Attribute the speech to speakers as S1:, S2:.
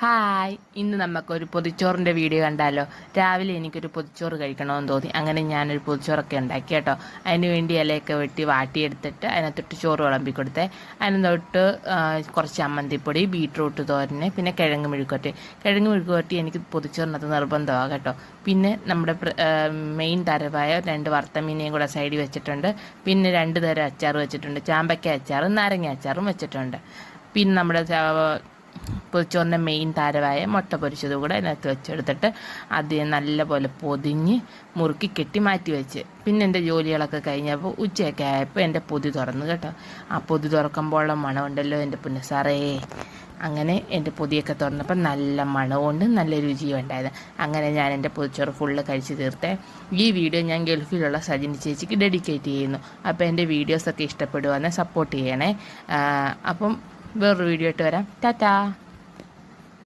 S1: Hi, ഇന്ന് നമുക്കൊരു പൊതിച്ചോറിൻ്റെ video കണ്ടാലോ. രാവിലെ എനിക്കൊരു പൊതിച്ചോറ് കഴിക്കണമെന്ന് തോന്നി. അങ്ങനെ ഞാനൊരു പൊതിച്ചോറൊക്കെ ഉണ്ടാക്കി കേട്ടോ. അതിന് വേണ്ടി ഇലയൊക്കെ വെട്ടി വാട്ടിയെടുത്തിട്ട് അതിനകത്തൊട്ട് ചോറ് വിളമ്പി കൊടുത്തേ. അതിനകത്തൊട്ട് കുറച്ച് ചമ്മന്തിപ്പൊടി, ബീട്രൂട്ട് തോരന്, പിന്നെ കിഴങ്ങ് മെഴുക്കുവരട്ടി എനിക്ക് പൊതിച്ചോറിനകത്ത് നിർബന്ധമാണ് കേട്ടോ. പിന്നെ നമ്മുടെ മെയിൻ തരവായ 2 വറുത്തമീനെയും കൂടെ സൈഡിൽ വെച്ചിട്ടുണ്ട്. പിന്നെ 2 തരം അച്ചാർ വെച്ചിട്ടുണ്ട്. ചാമ്പയ്ക്ക അച്ചാറും നാരങ്ങ അച്ചാറും വെച്ചിട്ടുണ്ട്. പിന്നെ നമ്മുടെ പൊതിച്ചോറിൻ്റെ മെയിൻ താരമായ മുട്ട പൊരിച്ചതും കൂടെ അതിനകത്ത് വെച്ചെടുത്തിട്ട് അത് നല്ലപോലെ പൊതിഞ്ഞ് മുറുക്കി കെട്ടി മാറ്റി വെച്ച്. പിന്നെ എൻ്റെ ജോലികളൊക്കെ കഴിഞ്ഞപ്പോൾ ഉച്ചയൊക്കെ ആയപ്പോൾ എൻ്റെ പൊതി തുറന്നു കേട്ടോ. ആ പൊതി തുറക്കുമ്പോഴുള്ള മണമുണ്ടല്ലോ എൻ്റെ പുന്നസാറേ. അങ്ങനെ എൻ്റെ പൊതിയൊക്കെ തുറന്നപ്പോൾ നല്ല മണമുണ്ട്, നല്ല രുചിയും ഉണ്ടായത്. അങ്ങനെ ഞാൻ എൻ്റെ പൊതിച്ചോറ് ഫുള്ള് കഴിച്ച് തീർത്തേ. ഈ വീഡിയോ ഞാൻ ഗൾഫിലുള്ള സജിനി ചേച്ചിക്ക് ഡെഡിക്കേറ്റ് ചെയ്യുന്നു. അപ്പോൾ എൻ്റെ വീഡിയോസൊക്കെ ഇഷ്ടപ്പെടുവാന്നെ സപ്പോർട്ട് ചെയ്യണേ. അപ്പം വേറൊരു വീഡിയോ ആയിട്ട് വരാം. ടാറ്റാ.